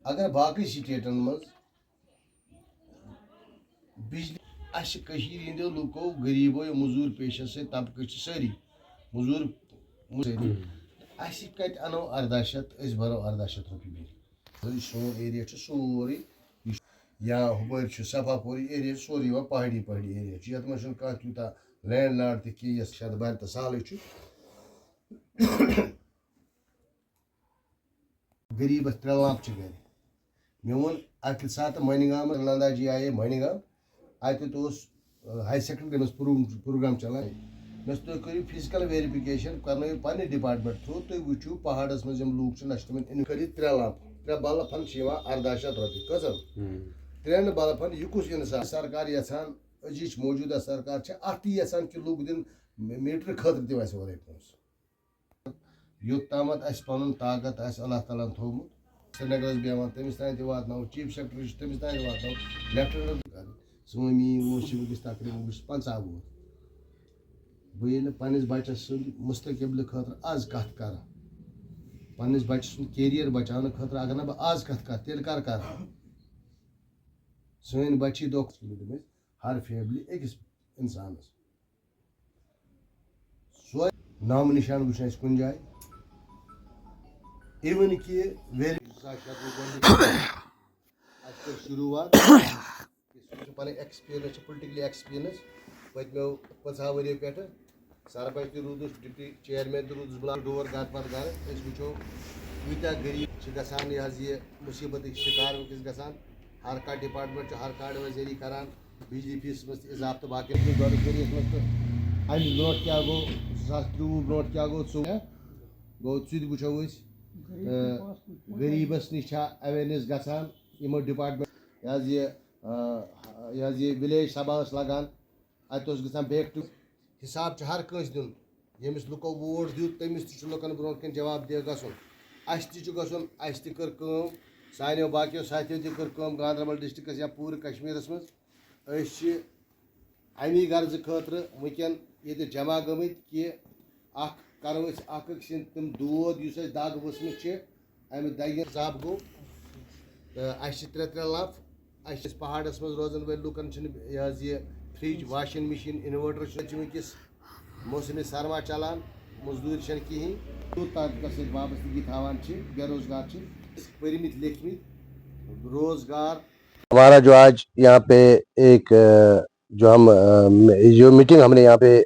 اگر باقی سٹیٹن مز بجلی ہندو لوکو غریبو مزور پیشہ سے طبقہ ساری مزور کت انو 1800 برو 1800 روپیے بل سون ایریا سوری یا ہپر صفا پوری ایریا سوری پہاڑی ایریا یت مجھ تیوتا لینڈ لارڈ تھی شد بار تو سہل غریبس 3 لمپ گھر مے وون اکہ سات مینی گام نندا جی آئے مینی گام اتھ ہائی سیکنڈری پروگرام چلان مس تھی کرو فزیکل ویریفکیشن کرو پنہ ڈپارٹمنٹ تھرو تھی وچو پہاڑس مز لوگ تم کر 3 لمپ 3 بلفن 1800 روپیے کھن 3 بلفن یہ کس انسان سرکار یھان أزِچ موجودہ سرکار ات یھان کہ لوگ دن میٹر خاطر تہ ویسے ورے پونسہ یوت تامت اس پن طاقت اللہ تعالیٰ تھومت سری نگرس بیوان تمس تان تہ واتنو چیف سیکرٹری تمس تان واتنو لیفٹنٹ سومی وس تقریباً 50 ووت بہ پنس بچس سند مستقبل خاطر آز کت کر پنس بچہ سند کیریئر بچانے خاطر اگر نا بہ آز کت کر تیل کر سن بچی دہ ہر فیملی اکس انسانس سو نام نشان وچن اس کن جائے ایون کہ شروعات پن ایکسپیرینس پُلٹِکلی ایکسپیرینس پتمو 50 ؤریو پہ سرپنچ تہ رودس ڈپٹی چیئرمین تہ رودس بلان ڈور گھر پتہ گھر وچو یوتہ غریب گھان یہ مصیبت شکار ونکس گھان ہر کھانا ڈپارٹمنٹ ہر کھانا ایڈوائزری کران بجلی فیس مز اضافہ تو باقی ورس مز امہ برو کیا گو 2023 برو کیا گو گو سہ وچو غریبس نش اویئرنیس گھان یمو ڈپارٹمنٹ یہ ولیج سبھا لگان ات گھان بیک ٹو حساب ہر کنس دن یمس لکو ووٹ دیت تمس تہ لکن برو کن جواب دہ گھن اس تہ گھن اس تہ کر سانو باقیو ساتھیو تہ کر گاندربل ڈسٹرکس یا پورٕ کشمیرس مز امی غرض خاطر ونکن یہ جمع گمت کہ کرو اخ سند تم دود اس دگ ؤسمت امہ دگہ ذب گو تو اس 3 لمپ اس پہاڑس مز روزن ول لوکن یہ فرج واشنگ مشین انورٹر ونکس موسم سرما چلان مزدور کہین طبقہ سی وابستگی تھوان بے روزگار پرمت لکھمت روزگار ہمارا جو آج یہاں پہ ایک جو میٹنگ ہم نے یہاں پہ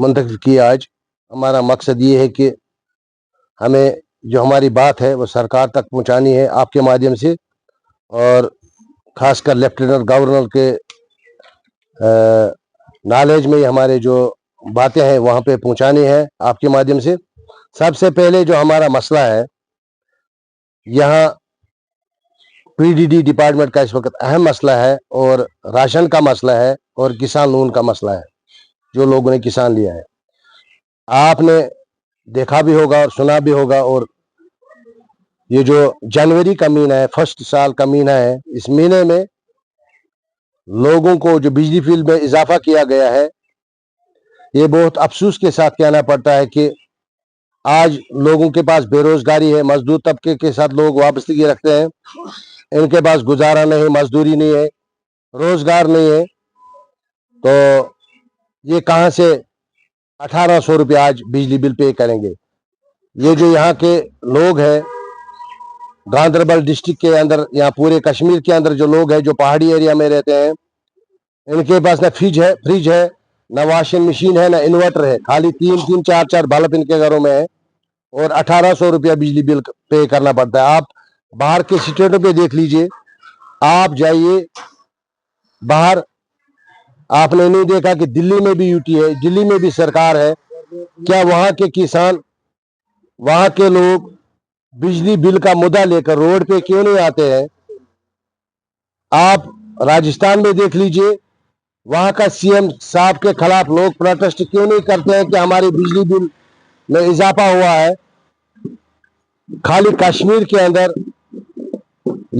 منتخب کی آج ہمارا مقصد یہ ہے کہ ہمیں جو ہماری بات ہے وہ سرکار تک پہنچانی ہے آپ کے مادھیم سے اور خاص کر لیفٹیننٹ گورنر کے نالج میں ہمارے جو باتیں ہیں وہاں پہ پہنچانی ہے آپ کے مادھیم سے. سب سے پہلے جو ہمارا مسئلہ ہے یہاں پی ڈی ڈی ڈپارٹمنٹ کا اس وقت اہم مسئلہ ہے اور راشن کا مسئلہ ہے اور کسان لون کا مسئلہ ہے جو لوگوں نے کسان لیا ہے. آپ نے دیکھا بھی ہوگا اور سنا بھی ہوگا اور یہ جو جنوری کا مہینہ ہے فرسٹ سال کا مہینہ ہے اس مہینے میں لوگوں کو جو بجلی بل میں اضافہ کیا گیا ہے یہ بہت افسوس کے ساتھ کہنا پڑتا ہے کہ آج لوگوں کے پاس بے روزگاری ہے. مزدور طبقے کے ساتھ لوگ وابستگی رکھتے ہیں, ان کے پاس گزارا نہیں, مزدوری نہیں ہے, روزگار نہیں ہے, تو یہ کہاں سے 1800 روپے آج بجلی بل پے کریں گے. یہ جو یہاں کے لوگ ہیں گاندربل ڈسٹرکٹ کے اندر یا پورے کشمیر کے اندر جو لوگ ہیں جو پہاڑی ایریا میں رہتے ہیں ان کے پاس نہ فریج ہے نہ واشنگ مشین ہے نہ انورٹر ہے, خالی 3 4 بلب ان کے گھروں میں ہے اور 1800 روپیہ بجلی بل پے کرنا پڑتا ہے. آپ باہر کے اسٹیٹوں پہ دیکھ لیجئے, آپ جائیے باہر, آپ نے نہیں دیکھا کہ دلی میں بھی یوٹی ہے, دلی میں بھی سرکار ہے, کیا وہاں کے کسان وہاں کے لوگ بجلی بل کا مدعا لے کر روڈ پہ کیوں نہیں آتے ہیں؟ آپ راجستھان میں دیکھ لیجئے, وہاں کا سی ایم صاحب کے خلاف لوگ پروٹیسٹ کیوں نہیں کرتے ہیں کہ ہماری بجلی بل میں اضافہ ہوا ہے. خالی کشمیر کے اندر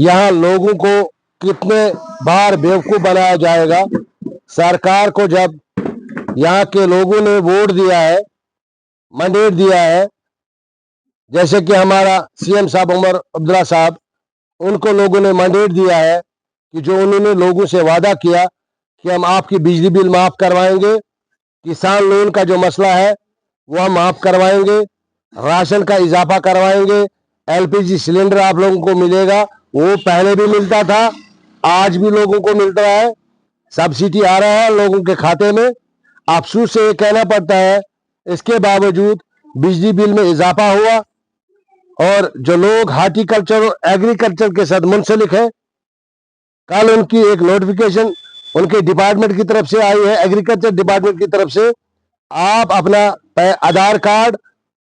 یہاں لوگوں کو کتنے بار بیوقوف بنایا جائے گا. سرکار کو جب یہاں کے لوگوں نے ووٹ دیا ہے, مینڈیٹ دیا ہے, जैसे कि हमारा सीएम साहब उमर अब्दुल्ला साहब, उनको लोगों ने मैंडेट दिया है कि जो उन्होंने लोगों से वादा किया कि हम आपकी बिजली बिल माफ करवाएंगे, किसान लोन का जो मसला है वो हम माफ करवाएंगे, राशन का इजाफा करवाएंगे, एलपीजी सिलेंडर आप लोगों को मिलेगा, वो पहले भी मिलता था, आज भी लोगों को मिल रहा है, सब्सिडी आ रहा है लोगों के खाते में। अफसोस से ये कहना पड़ता है, इसके बावजूद बिजली बिल में इजाफा हुआ और जो लोग हार्टिकल्चर और एग्रीकल्चर के साथ मुंसलिक है, कल उनकी एक नोटिफिकेशन उनके डिपार्टमेंट की तरफ से आई है, एग्रीकल्चर डिपार्टमेंट की तरफ से, आप अपना आधार कार्ड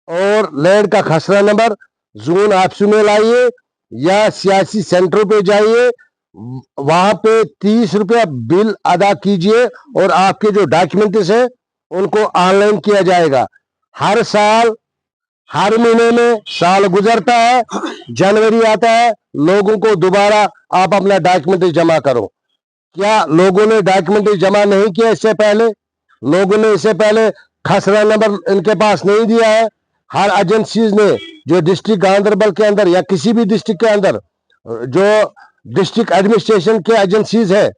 और लैंड का खसरा नंबर जोन ऑफिस में लाइए या सियासी सेंटरों पे जाइए, वहां पे 30 रुपया बिल अदा कीजिए और आपके जो डॉक्यूमेंट्स है उनको ऑनलाइन किया जाएगा। हर साल हर महीने में साल गुजरता है, जनवरी आता है, लोगों को दोबारा आप अपना डॉक्यूमेंट जमा करो। क्या लोगों ने डॉक्यूमेंट जमा नहीं किया इससे पहले? लोगों ने इससे पहले खसरा नंबर इनके पास नहीं दिया है। हर एजेंसीज ने जो डिस्ट्रिक्ट गांधरबल के अंदर या किसी भी डिस्ट्रिक्ट के अंदर जो डिस्ट्रिक्ट एडमिनिस्ट्रेशन के एजेंसीज है,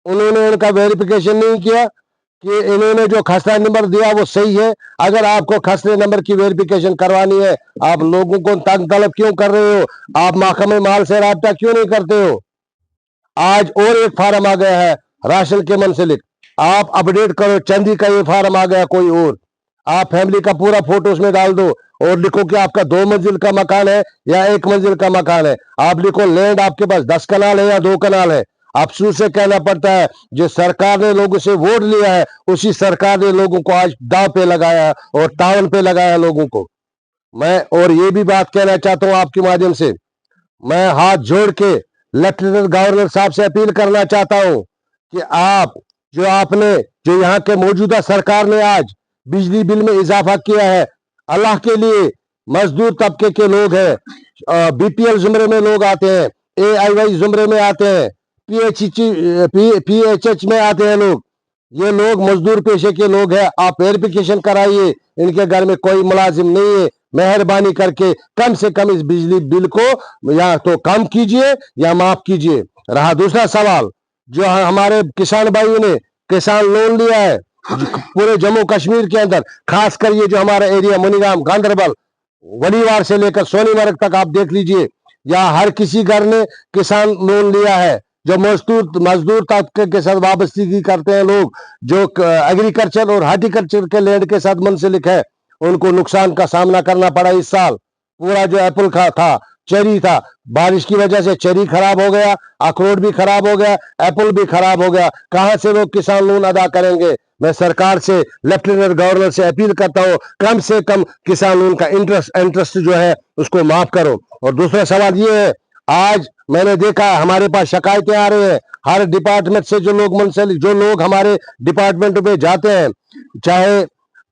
उन्होंने उनका वेरिफिकेशन नहीं किया कि इन्होंने जो खसरा नंबर दिया वो सही है। अगर आपको खसरे नंबर की वेरिफिकेशन करवानी है, आप लोगों को तंग तलब क्यों कर रहे हो? आप महकमे माल से राब्ता क्यों नहीं करते हो? आज और एक फार्म आ गया है राशन के मुंसलिक, आप अपडेट करो, चंदी का ये फार्म आ गया कोई और, आप फैमिली का पूरा फोटो उसमें डाल दो और लिखो कि आपका 2 मंजिल का मकान है या 1 मंजिल का मकान है। आप लिखो लैंड आपके पास 10 कनाल है या 2 कनाल है। अफसोस से कहना पड़ता है, जो सरकार ने लोगों से वोट लिया है, उसी सरकार ने लोगों को आज दाव पे लगाया और तावन पे लगाया लोगों को। मैं और ये भी बात कहना चाहता हूँ आपके माध्यम से, मैं हाथ जोड़ के लेफ्टिनेंट गवर्नर साहब से अपील करना चाहता हूं कि आप जो यहाँ के मौजूदा सरकार ने आज बिजली बिल में इजाफा किया है, अल्लाह के लिए मजदूर तबके के लोग हैं, बीपीएल जुमरे में लोग आते हैं, एआईवाई जुमरे में आते हैं, पीएचएच में आते हैं लोग, ये लोग मजदूर पेशे के लोग हैं। आप वेरिफिकेशन कराइए, इनके घर में कोई मुलाजिम नहीं है, मेहरबानी करके कम से कम इस बिजली बिल को या तो कम कीजिए या माफ कीजिए। रहा दूसरा सवाल, जो हमारे किसान भाइयों ने किसान लोन लिया है पूरे जम्मू कश्मीर के अंदर, खासकर ये जो हमारा एरिया मुनीराम, गांधरबल, वलीवार से लेकर सोनीमर्ग तक आप देख लीजिए, या हर किसी घर ने किसान लोन लिया है। जो मजदूर तबके के साथ वाबस्तगी करते हैं लोग, जो एग्रीकल्चर और हार्टिकल्चर के लैंड के साथ मुंसलिक है, उनको नुकसान का सामना करना पड़ा इस साल। पूरा जो एप्पल था, चेरी था, बारिश की वजह से चेरी खराब हो गया, अखरोट भी खराब हो गया, एप्पल भी खराब हो गया। कहां से लोग किसान लोन अदा करेंगे? मैं सरकार से, लेफ्टिनेंट गवर्नर से अपील करता हूं, कम से कम किसान लोन का इंटरेस्ट जो है उसको माफ करो। और दूसरा सवाल ये है, आज मैंने देखा हमारे पास शिकायतें आ रही है हर डिपार्टमेंट से, जो लोग मुंसलिक, जो लोग हमारे डिपार्टमेंट में जाते हैं, चाहे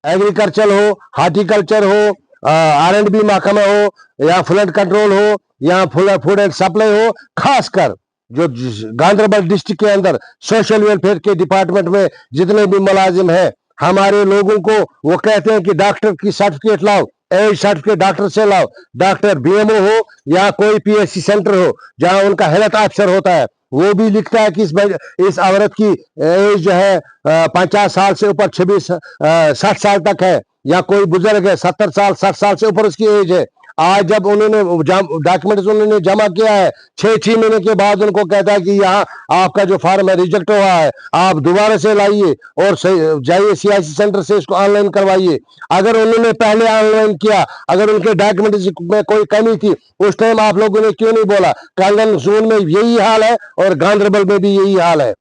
एग्रीकल्चर हो, हार्टिकल्चर हो, आर&बी महकमा हो, या फ्लड कंट्रोल हो, या फूड एंड सप्लाई हो, खासकर जो गांधरबल डिस्ट्रिक्ट के अंदर सोशल वेलफेयर के डिपार्टमेंट में जितने भी मुलाजिम हैं, हमारे लोगों को वो कहते हैं कि डॉक्टर की सर्टिफिकेट लाओ, एज सर्टिफिकेट डॉक्टर से लाओ, डॉक्टर बीएमओ हो या कोई पीएचसी सेंटर हो जहां उनका हेल्थ ऑफिसर होता है, वो भी लिखता है कि इस औरत की एज जो है 50 साल से ऊपर, 60 साल तक है, या कोई बुजुर्ग है 70 साल 60 साल से ऊपर उसकी एज है। आज जब उन्होंने डॉक्यूमेंट्स उन्होंने जमा किया है, 6 महीने के बाद उनको कहता है कि यहाँ आपका जो फॉर्म है रिजेक्ट हुआ है, आप दोबारा से लाइए और जाइए सीआईसी सेंटर से इसको ऑनलाइन करवाइए। अगर उन्होंने पहले ऑनलाइन किया, अगर उनके डॉक्यूमेंट्स में कोई कमी थी, उस टाइम आप लोगों ने क्यों नहीं बोला? कांगन जोन में यही हाल है और गांधरबल में भी यही हाल है।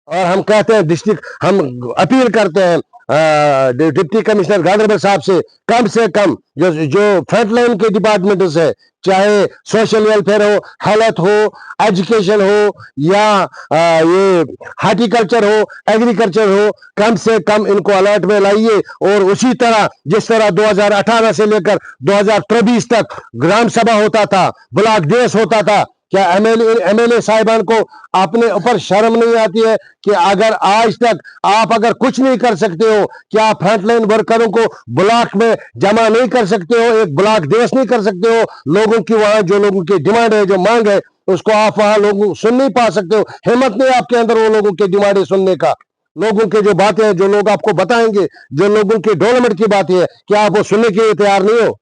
और हम कहते हैं डिस्ट्रिक्ट, हम अपील करते हैं डिप्टी कमिश्नर गांधरबल साहब से कम जो फ्रंटलाइन के डिपार्टमेंट है, चाहे सोशल वेलफेयर हो, हेल्थ हो, एजुकेशन हो, या ये हार्टिकल्चर हो, एग्रीकल्चर हो, कम से कम इनको अलर्ट में लाइए। और उसी तरह जिस तरह 2018 से लेकर 2023 तक ग्राम सभा होता था, ब्लॉक देश होता था, क्या एमएलए साहिबान को अपने ऊपर शर्म नहीं आती है कि अगर आज तक आप अगर कुछ नहीं कर सकते हो, क्या आप फ्रंटलाइन वर्करों को ब्लॉक में जमा नहीं कर सकते हो, एक ब्लॉक दिवस नहीं कर सकते हो, लोगों की वहां जो लोगों की डिमांड है, जो मांग है, उसको आप वहां लोगों सुन नहीं पा सकते हो, हिम्मत नहीं आपके अंदर वो लोगों की डिमांडें सुनने का, लोगों के जो बातें हैं, जो लोग आपको बताएंगे, जो लोगों की डेवलपमेंट की बातें है, क्या आप वो सुनने के लिए तैयार नहीं हो?